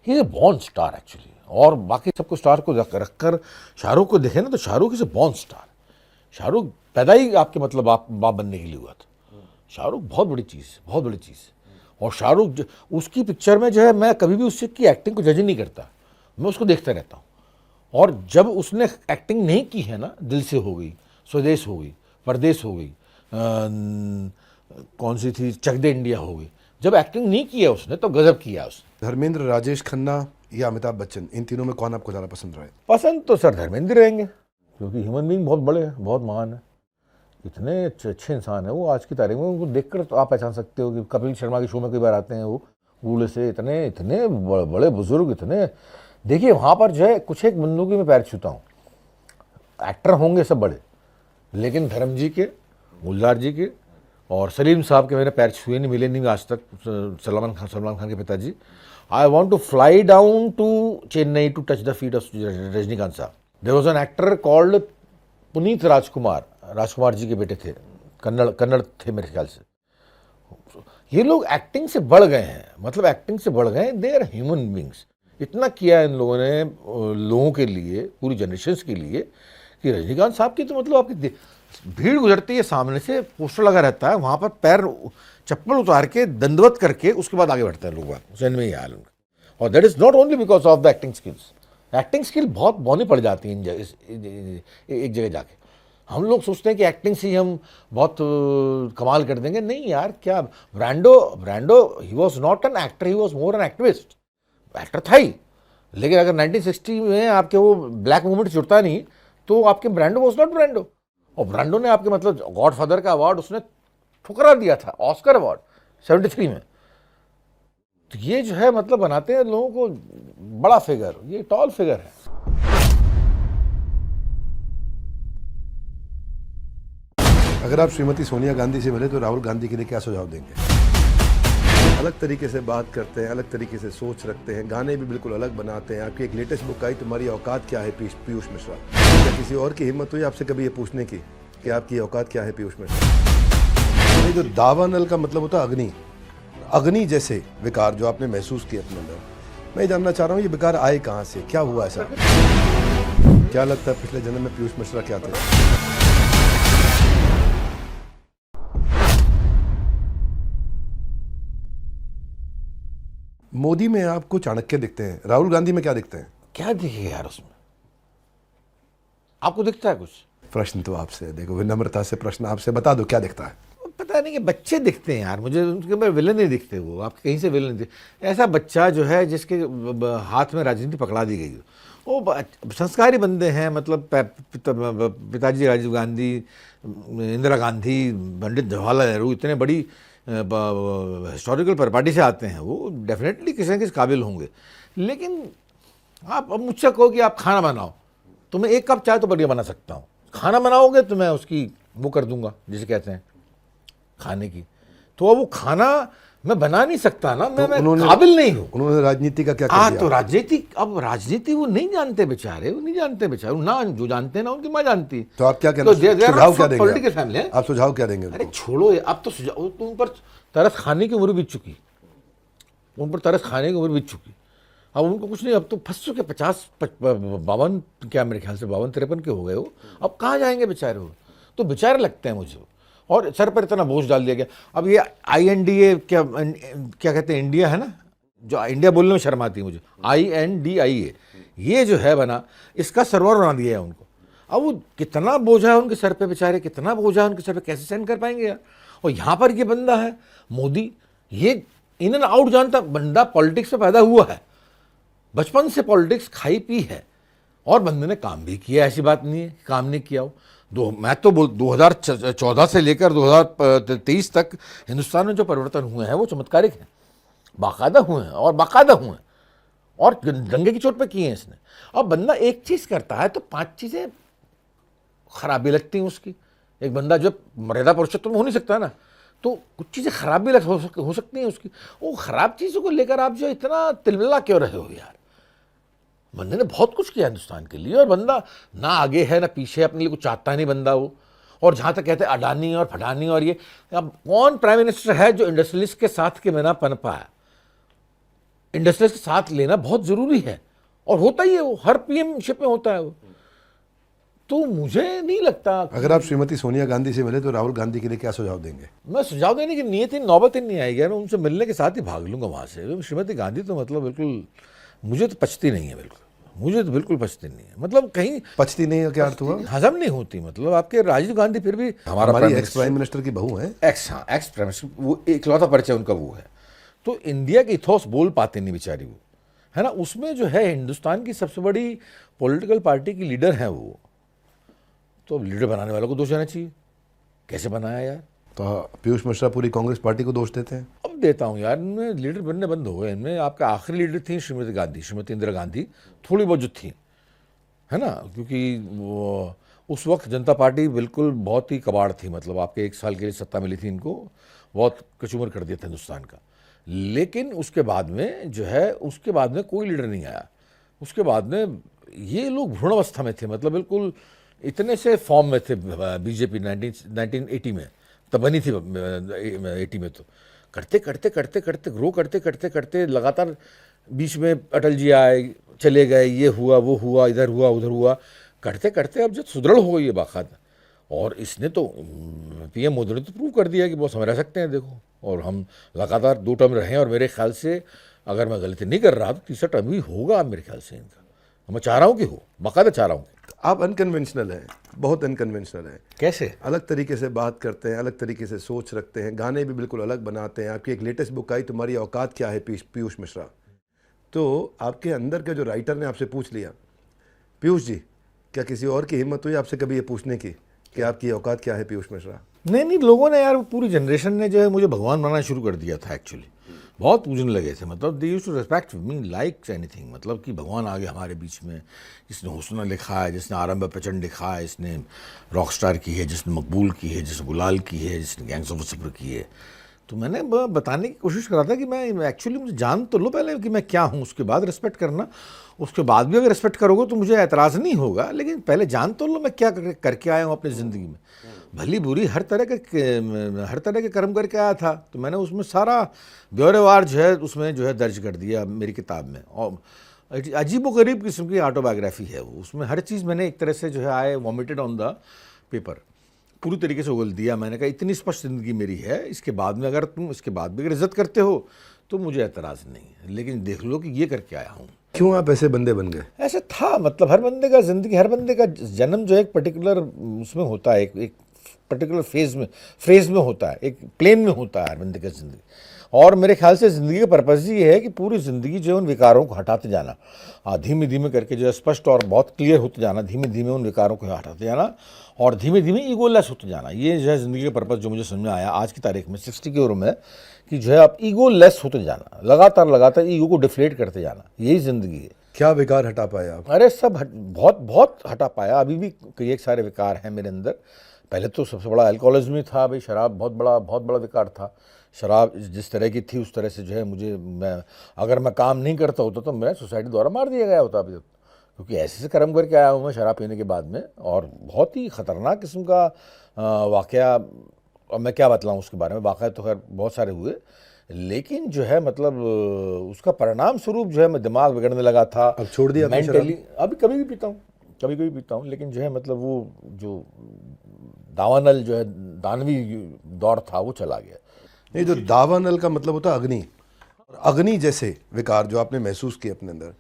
He is a born star actually, और बाकी सबको स्टार को रखकर शाहरुख को देखें ना तो Shahrukh is a born star. Shahrukh पैदा ही आपके मतलब बाप बनने के लिए हुआ था। शाहरुख बहुत बड़ी चीज़, बहुत बड़ी चीज़। और शाहरुख उसकी पिक्चर में जो है, मैं कभी भी उसकी एक्टिंग को जज नहीं करता, मैं उसको देखता रहता हूँ। और जब उसने एक्टिंग नहीं की है ना, दिल से हो गई, स्वदेश हो गई, परदेश हो गई, कौन सी थी, चक दे इंडिया हो गई, जब एक्टिंग नहीं की है उसने तो गजब किया उसने। धर्मेंद्र, राजेश खन्ना या अमिताभ बच्चन, इन तीनों में कौन आपको ज़्यादा पसंद रहा है? पसंद तो सर धर्मेंद्र रहेंगे, क्योंकि ह्यूमन बीइंग बहुत बड़े हैं, बहुत महान है, इतने अच्छे इंसान है वो। आज की तारीख में उनको देखकर तो आप पहचान सकते हो कि कपिल शर्मा के शो में कई बार आते हैं वो, बूढ़े से इतने इतने बड़े बुजुर्ग, इतने, देखिए वहाँ पर जो है कुछ एक बंदों की मैं पैर छूता हूँ। एक्टर होंगे सब बड़े, लेकिन धर्म जी के, गुलजार जी के और सलीम साहब के मैंने पैर छुए नहीं, मिले नहीं आज तक। सलमान खान के पिताजी। I want to fly down to Chennai to touch the feet of Rajinikanth साहब। There was an actor called Puneeth Rajkumar ji के बेटे थे, कन्नड़ थे मेरे ख्याल से। ये लोग एक्टिंग से बढ़ गए हैं, मतलब एक्टिंग से बढ़ गए हैं, दे आर ह्यूमन बींग्स। इतना किया इन लोगों ने लोगों के लिए, पूरी जनरेशन के लिए, कि रजनीकांत साहब की तो मतलब आपकी भीड़ गुजरती है सामने से, पोस्टर लगा रहता है, वहाँ पर पैर चप्पल उतार के दंडवत करके उसके बाद आगे बढ़ते हैं लोग, जन्म में ही हाल उनका। और that is not only because of the acting skills. Acting skill बहुत बौनी पड़ जाती है एक जगह जाके। हम लोग सोचते हैं कि एक्टिंग से ही हम बहुत कमाल कर देंगे। नहीं यार, क्या Brando he was not an actor, he was more an activist. Actor था ही, लेकिन अगर 1960 में आपके वो ब्लैक मूवमेंट जुड़ता नहीं तो आपके ब्रांडो वॉज नॉट ब्रांडो। और ब्रांडो ने आपके मतलब गॉडफादर का अवार्ड उसने ठुकरा दिया था, ऑस्कर अवार्ड 73 में। तो ये जो है मतलब बनाते हैं लोगों को बड़ा फिगर, ये टॉल फिगर है। अगर आप श्रीमती सोनिया गांधी से मिले तो राहुल गांधी के लिए क्या सुझाव देंगे? अलग तरीके से बात करते हैं, अलग तरीके से सोच रखते हैं, गाने भी बिल्कुल अलग बनाते हैं। आपकी एक लेटेस्ट बुक आई, तुम्हारी औकात क्या है, पीयूष मिश्रा। क्या किसी और की हिम्मत हुई आपसे कभी ये पूछने की कि आपकी औकात क्या है, पीयूष मिश्रा? ये जो दावानल का मतलब होता है अग्नि जैसे विकार जो आपने महसूस किया अपने अंदर, मैं जानना चाह रहा हूँ ये विकार आए कहाँ से, क्या हुआ ऐसा? क्या लगता है पिछले जन्म में पीयूष मिश्रा क्या थे? मोदी में आपको चाणक्य दिखते हैं, राहुल गांधी में क्या दिखते हैं? क्या दिखेगा यार उसमें, आपको दिखता है कुछ? प्रश्न तो आपसे, देखो विनम्रता से प्रश्न आपसे, बता दो क्या दिखता है? पता नहीं कि बच्चे दिखते हैं यार मुझे, उनके ऊपर विलन नहीं दिखते, वो आप कहीं से विलन नहीं दिखते। ऐसा बच्चा जो है जिसके हाथ में राजनीति पकड़ा दी गई, वो संस्कारी बंदे हैं, मतलब पिताजी राजीव गांधी, इंदिरा गांधी, पंडित जवाहरलाल नेहरू, इतने बड़ी हिस्टोरिकल परिपाटी से आते हैं, वो डेफिनेटली किसी न किसी काबिल होंगे। लेकिन आप अब मुझसे कहो कि आप खाना बनाओ तो मैं एक कप चाय तो बढ़िया बना सकता हूँ, खाना बनाओगे तो मैं उसकी वो कर दूंगा जिसे कहते हैं खाने की, तो अब वो खाना मैं बना नहीं सकता ना, मैं काबिल नहीं हूँ। उन्होंने राजनीति का क्या कर दिया? तो राजनीति वो नहीं जानते बेचारे, वो नहीं जानते बेचारे, ना जो जानते हैं ना उनकी माँ जानती। तो आप क्या कहना, सुझाव क्या देंगे? पॉलिटिकल फैमिली है, आप सुझाव क्या देंगे? अरे छोड़ो, अब तो सुझाव, तो उन पर तरस खाने की उम्र बीत चुकी, उन पर तरस खाने की उम्र बीत चुकी। अब उनको कुछ नहीं, अब तो फंस चुके, 52 क्या मेरे ख्याल से 52-53 के हो गए हो, अब कहाँ जाएंगे बेचारे वो, तो बेचारे लगते हैं मुझे। और सर पर इतना बोझ डाल दिया गया। अब ये INDA क्या कहते हैं, इंडिया है ना, जो इंडिया बोलने में शर्म आती है मुझे, INDIA, ये जो है बना, इसका सर्वर बना दिया है उनको। अब वो कितना बोझा है उनके सर पे बेचारे, कितना बोझा है उनके सर पे, कैसे सेंड कर पाएंगे यार। और यहाँ पर ये बंदा है मोदी, ये इन एंड आउट जानता बंदा, पॉलिटिक्स में पैदा हुआ है, बचपन से पॉलिटिक्स खाई पी है और बंदे ने काम भी किया, ऐसी बात नहीं है कि काम नहीं किया हो। मैं तो 2014 से लेकर 2023 तक हिंदुस्तान में जो परिवर्तन हुए हैं वो चमत्कारिक हैं, बाकायदा हुए हैं और बाकायदा हुए हैं और दंगे की चोट पे किए हैं इसने। अब बंदा एक चीज़ करता है तो 5 चीज़ें खराबी लगती हैं उसकी। एक बंदा जो मर्यादा पुरुषोत्तम हो नहीं सकता ना, तो कुछ चीज़ें खराब भी हो सकती हैं उसकी। वो खराब चीज़ों को लेकर आप जो इतना तिलमिला क्यों रहे हो यार? बंदे ने बहुत कुछ किया हिंदुस्तान के लिए और बंदा ना आगे है ना पीछे, अपने लिए कुछ चाहता नहीं बंदा वो। और जहाँ तक कहते हैं अडानी और फडानी और ये, अब कौन प्राइम मिनिस्टर है जो इंडस्ट्रियलिस्ट के साथ के बिना पन पाया? इंडस्ट्रियलिस्ट के साथ लेना बहुत ज़रूरी है और होता ही है वो, हर पीएम शिप में होता है वो। तो मुझे नहीं लगता। अगर आप श्रीमती सोनिया गांधी से मिले तो राहुल गांधी के लिए क्या सुझाव देंगे? मैं सुझाव देने की नीयत ही नौबत ही नहीं आएगी यार, मैं उनसे मिलने के साथ ही भाग लूंगा वहाँ से। श्रीमती गांधी तो मतलब बिल्कुल मुझे तो पचती नहीं है, बिल्कुल मुझे तो बिल्कुल पचती नहीं है। मतलब कहीं पचती नहीं है क्या अर्थ हुआ? हजम नहीं होती। मतलब आपके राजीव गांधी फिर भी हमारी एक्स प्राइम मिनिस्टर की बहू है। एक्स प्राइम मिनिस्टर, वो इकलौता परिचय उनका वो है। तो इंडिया की इथोस बोल पाते नहीं बेचारी वो, है ना। उसमें जो है हिंदुस्तान की सबसे बड़ी पॉलिटिकल पार्टी की लीडर है वो, तो अब लीडर बनाने वालों को दोष देना चाहिए। कैसे बनाया यार? तो पीयूष मिश्रा पूरी कांग्रेस पार्टी को दोष देते हैं। अब देता हूँ यार, इनमें लीडर बनने बंद हो गए। इनमें आपका आखिरी लीडर थी श्रीमती गांधी, श्रीमती इंदिरा गांधी, थोड़ी बहुत जो थी, है ना, क्योंकि वो उस वक्त जनता पार्टी बिल्कुल बहुत ही कबाड़ थी। मतलब आपके 1 साल के लिए सत्ता मिली थी इनको, बहुत कचूमर कर दिया था हिंदुस्तान का। लेकिन उसके बाद में जो है, उसके बाद में कोई लीडर नहीं आया। उसके बाद में ये लोग भ्रूणावस्था में थे, मतलब बिल्कुल इतने से फॉर्म में थे। बीजेपी 1980 में तब बनी थी, 80 में तो करते करते करते करते ग्रो करते करते करते लगातार बीच में अटल जी आए चले गए, ये हुआ वो हुआ, इधर हुआ उधर हुआ, करते करते अब जब सुदृढ़ हो गई है बाकायदा। और इसने तो पीएम मोदी ने तो प्रूव कर दिया कि बॉस हम रह सकते हैं, देखो। और हम लगातार 2 टर्म रहे और मेरे ख्याल से अगर मैं गलती नहीं कर रहा तो तीसरा टर्म भी होगा मेरे ख्याल से इनका। मैं चाह रहा हूँ कि हो, बाकायदा चाह रहा हूँ। आप अनकन्वेंशनल हैं, बहुत अनकन्वेंशनल हैं। कैसे? अलग तरीके से बात करते हैं, अलग तरीके से सोच रखते हैं, गाने भी बिल्कुल अलग बनाते हैं। आपकी एक लेटेस्ट बुक आई, तुम्हारी औकात क्या है, पीयूष मिश्रा। तो आपके अंदर के जो राइटर ने आपसे पूछ लिया, पीयूष जी, क्या किसी और की हिम्मत हुई आपसे कभी ये पूछने की कि आपकी औकात क्या है पीयूष मिश्रा? नहीं, लोगों ने यार, पूरी जनरेशन ने जो है मुझे भगवान बनाना शुरू कर दिया था एक्चुअली। बहुत पूजने लगे थे। मतलब they used to respect me like anything. मतलब कि भगवान आ गए हमारे बीच में, जिसने हुस्न लिखा है, जिसने आरंभ प्रचंड लिखा है, जिसने रॉकस्टार की है, जिसने मकबूल की है, जिसने गुलाल की है, जिसने गैंग्स ऑफ वासेपुर की है। तो मैंने बताने की कोशिश करा था कि मैं एक्चुअली, मुझे जान तो लो पहले कि मैं क्या हूँ, उसके बाद रिस्पेक्ट करना। उसके बाद भी अगर रिस्पेक्ट करोगे तो मुझे एतराज़ नहीं होगा, लेकिन पहले जान तो लो मैं क्या करके आया हूँ अपनी ज़िंदगी में। भली बुरी हर तरह के कर्म करके आया था। तो मैंने उसमें सारा ब्यौरेवार जो है उसमें जो है दर्ज कर दिया मेरी किताब में। और अजीब व गरीब किस्म की ऑटोबायोग्राफी है वो। उसमें हर चीज़ मैंने एक तरह से जो है आई वॉमिटेड ऑन द पेपर, पूरी तरीके से उगल दिया। मैंने कहा इतनी स्पष्ट ज़िंदगी मेरी है, इसके बाद में अगर तुम इसके बाद भी अगर इज्जत करते हो तो मुझे एतराज़ नहीं है, लेकिन देख लो कि ये करके आया हूँ। क्यों आप ऐसे बंदे बन गए? ऐसे था, मतलब हर बंदे का ज़िंदगी, हर बंदे का जन्म जो है एक पर्टिकुलर उसमें होता है, एक पर्टिकुलर फेज में होता है, एक प्लेन में होता है हर बंदे का ज़िंदगी। और मेरे ख्याल से ज़िंदगी का पर्पज़ ये है कि पूरी ज़िंदगी जो है उन विकारों को हटाते जाना, धीमे धीमे करके जो है स्पष्ट और बहुत क्लियर होते जाना, धीमे धीमे उन विकारों को हटाते जाना और धीमे धीमे ईगोलेस होते जाना। ये जो है ज़िंदगी का पर्पज़ जो मुझे समझ में आया आज की तारीख में 60 की उम्र में, कि जो है आप ईगोलेस होते जाना, लगातार ईगो को डिफ्लेट करते जाना, यही ज़िंदगी है। क्या विकार हटा पाए आप? अरे सब बहुत हटा पाया। अभी भी कई एक सारे विकार हैं मेरे अंदर। पहले तो सबसे बड़ा अल्कोहलिज्म ही था भाई, शराब बहुत बड़ा विकार था। शराब जिस तरह की थी उस तरह से जो है अगर मैं काम नहीं करता होता तो मैं सोसाइटी द्वारा मार दिया गया होता अभी, क्योंकि ऐसे कर्म करके आया हूँ मैं शराब पीने के बाद में। और बहुत ही ख़तरनाक किस्म का वाक़या, और मैं क्या बतलाऊँ उसके बारे में। वाक़या तो खैर बहुत सारे हुए, लेकिन जो है मतलब उसका परिणाम स्वरूप जो है मैं दिमाग बिगड़ने लगा था। अब छोड़ दिया मेंटली? अभी कभी भी पीता हूँ, लेकिन जो है मतलब वो जो दावानल जो है दानवी दौर था वो चला गया। ये जो दावानल का मतलब होता है अग्नि, और अग्नि जैसे विकार जो आपने महसूस किए अपने अंदर,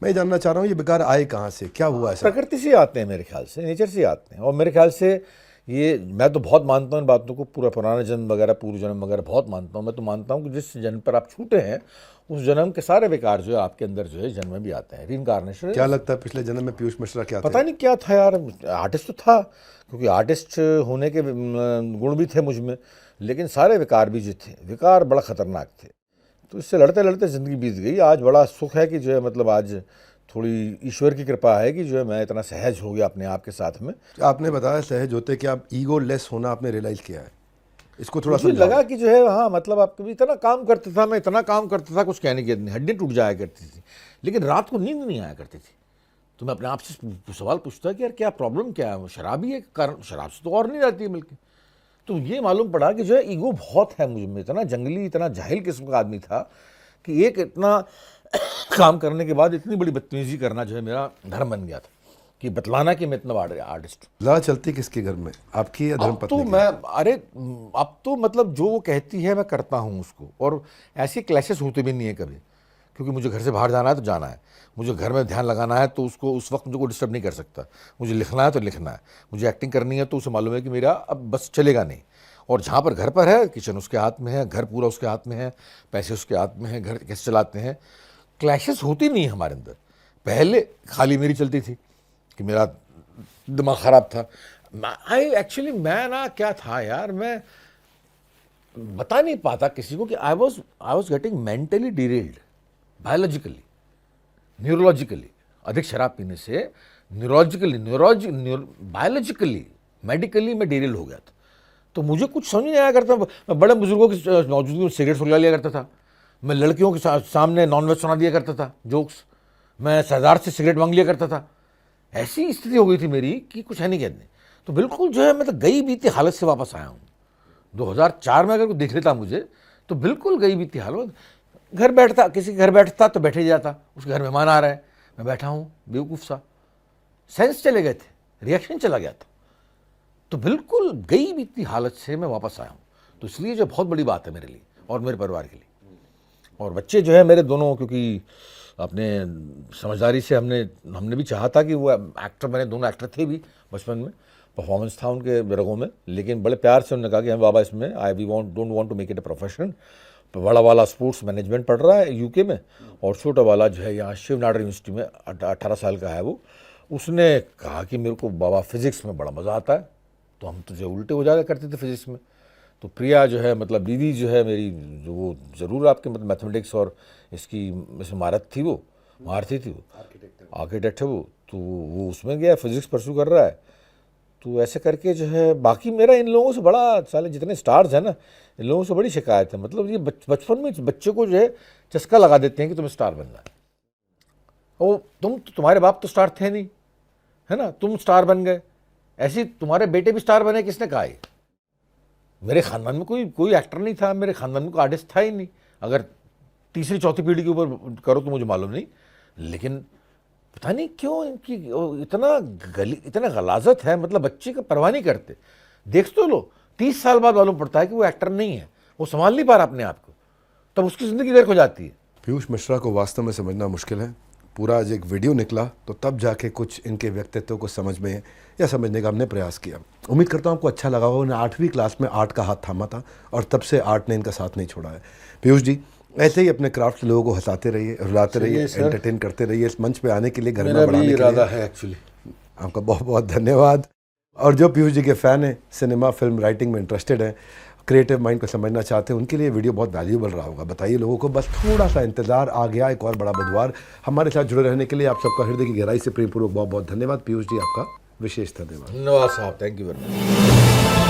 मैं जानना चाह रहा हूँ ये विकार आए कहाँ से, क्या हुआ ऐसा? प्रकृति से आते हैं मेरे ख्याल से, नेचर से आते हैं। और मेरे ख्याल से ये मैं तो बहुत मानता हूँ इन बातों को, पूरा पुराना जन्म वगैरह, पूर्व जन्म वगैरह बहुत मानता हूँ। मैं तो मानता हूँ कि जिस जन्म पर आप छूटे हैं उस जन्म के सारे विकार जो है आपके अंदर जो है जन्म में भी आते हैं, रीइंकार्नेशन। क्या लगता है पिछले जन्म में पीयूष मिश्रा क्या थे? पता नहीं क्या था यार, आर्टिस्ट तो था, क्योंकि आर्टिस्ट होने के गुण भी थे मुझ में, लेकिन सारे विकार भी जो थे, विकार बड़ा खतरनाक थे। तो इससे लड़ते लड़ते ज़िंदगी बीत गई। आज बड़ा सुख है कि जो है मतलब आज थोड़ी ईश्वर की कृपा है कि जो है मैं इतना सहज हो गया अपने आप के साथ में। आपने बताया सहज होते कि आप ईगो लेस होना आपने रियलाइज किया है, इसको थोड़ा मुझे समझाओ। लगा कि जो है हाँ मतलब आप कभी इतना काम करता था, मैं इतना काम करता था, कुछ कहने की नहीं, हड्डियाँ टूट जाया करती थी, लेकिन रात को नींद नहीं आया करती थी। तो मैं अपने आप से सवाल पूछता कि यार क्या प्रॉब्लम क्या है, शराब ही है कारण, शराब से तो और नहीं रहती है बल्कि। तो ये मालूम पड़ा कि जो है ईगो बहुत है मुझ में, इतना जंगली, इतना जाहिल किस्म का आदमी था कि एक इतना काम करने के बाद इतनी बड़ी बदतमीजी करना जो है मेरा धर्म बन गया था, कि बतलाना कि मैं इतना बड़ा आर्टिस्ट हूँ। ज़्यादा चलती किसके घर में, आपकी या अब धर्मपत्नी तो की? मैं अरे अब तो मतलब जो वो कहती है मैं करता हूँ उसको, और ऐसे क्लैशेस होते भी नहीं है कभी, क्योंकि मुझे घर से बाहर जाना है तो जाना है, मुझे घर में ध्यान लगाना है तो उसको उस वक्त मुझे कोई डिस्टर्ब नहीं कर सकता, मुझे लिखना है तो लिखना है, मुझे एक्टिंग करनी है तो उसे मालूम है कि मेरा अब बस चलेगा नहीं। और जहाँ पर घर पर है, किचन उसके हाथ में है, घर पूरा उसके हाथ में है, पैसे उसके हाथ में है, घर कैसे चलाते हैं, क्लैशेस होती नहीं है हमारे अंदर। पहले खाली मेरी चलती थी कि मेरा दिमाग ख़राब था। मैं ना क्या था यार, मैं बता नहीं पाता किसी को कि I was getting mentally derailed, biologically, neurologically. अधिक शराब पीने से बायोलॉजिकली, मेडिकली मैं डिरेल हो गया था। तो मुझे कुछ समझ नहीं आया करता। मैं बड़े बुजुर्गों की मौजूदगी में सिगरेट सुलगा लिया करता था, मैं लड़कियों के सामने नॉनवेज सुना दिया करता था जोक्स, मैं सरदार से सिगरेट मांग लिया करता था। ऐसी स्थिति हो गई थी मेरी कि कुछ है नहीं कहने। तो बिल्कुल जो है मैं तो गई बीती हालत से वापस आया हूँ। 2004 में अगर कोई देख लेता मुझे तो बिल्कुल गई बीती हालत। घर बैठता, किसी के घर बैठता तो बैठे जाता, उसके घर मेहमान आ रहा है, मैं बैठा हूँ बेवकूफ़ सा, सेंस चले गए थे, रिएक्शन चला गया था। तो बिल्कुल गई बीती हालत से मैं वापस आया हूँ। तो इसलिए जो बहुत बड़ी बात है मेरे लिए और मेरे परिवार के लिए। और बच्चे जो है मेरे दोनों, क्योंकि अपने समझदारी से हमने भी चाहा था कि वो एक्टर बने, दोनों एक्टर थे भी बचपन में, परफॉर्मेंस था उनके रगों में, लेकिन बड़े प्यार से उन्होंने कहा कि हम बाबा इसमें don't want to make it a profession. बड़ा वाला स्पोर्ट्स मैनेजमेंट पढ़ रहा है यूके में, और छोटा वाला जो है यहाँ शिव नाडर यूनिवर्सिटी में 18 साल का है वो। उसने कहा कि मेरे को बाबा फिज़िक्स में बड़ा मज़ा आता है। तो हम तुझे उल्टे हो जाया करते थे फिज़िक्स में। तो प्रिया जो है मतलब बीवी जो है मेरी, जो वो ज़रूर आपके मतलब मैथमेटिक्स और इसकी इसमें महारथी थी, वो आर्किटेक्ट है वो, तो वो उसमें गया, फिज़िक्स परस्यू कर रहा है। तो ऐसे करके जो है बाकी मेरा इन लोगों से बड़ा, साले जितने स्टार्स हैं ना, इन लोगों से बड़ी शिकायत है। मतलब ये बचपन में बच्चे को जो है चस्का लगा देते हैं कि तुम्हें स्टार बनना है। ओ तुम्हारे बाप तो स्टार थे नहीं, है ना, तुम स्टार बन गए, ऐसे तुम्हारे बेटे भी स्टार बने, किसने कहा है? मेरे ख़ानदान में कोई एक्टर नहीं था, मेरे ख़ानदान में कोई आर्टिस्ट था ही नहीं। अगर तीसरी चौथी पीढ़ी के ऊपर करो तो मुझे मालूम नहीं, लेकिन पता नहीं क्यों इनकी इतना गलाजत है। मतलब बच्चे का परवाह नहीं करते। देख तो लो, 30 साल बाद मालूम पड़ता है कि वो एक्टर नहीं है, वो संभाल नहीं पा रहा अपने आप को, तब उसकी ज़िंदगी गर्क हो जाती है। पीयूष मिश्रा को वास्तव में समझना मुश्किल है। पूरा आज एक वीडियो निकला तो तब जाके कुछ इनके व्यक्तित्व को समझ में या समझने का हमने प्रयास किया। उम्मीद करता हूँ आपको अच्छा लगा होगा। उन्हें 8वीं क्लास में आर्ट का हाथ थामा था और तब से आर्ट ने इनका साथ नहीं छोड़ा है। पीयूष जी ऐसे ही अपने क्राफ्ट से लोगों को हंसाते रहिए, रुलाते रहिए, एंटरटेन करते रहिए। इस मंच पे आने के लिए, घर में बढ़ाने के लिए है एक्चुअली आपका बहुत बहुत धन्यवाद। और जो पीयूष जी के फ़ैन हैं, सिनेमा फिल्म राइटिंग में इंटरेस्टेड हैं, क्रिएटिव माइंड को समझना चाहते हैं, उनके लिए वीडियो बहुत वैल्यूएबल रहा होगा। बताइए लोगों को, बस थोड़ा सा इंतजार, आ गया एक और बड़ा बुधवार। हमारे साथ जुड़े रहने के लिए आप सबका हृदय की गहराई से प्रेमपूर्वक बहुत बहुत धन्यवाद। पीयूष जी आपका विशेष धन्यवाद। धन्यवाद साहब, थैंक यू वेरी मच।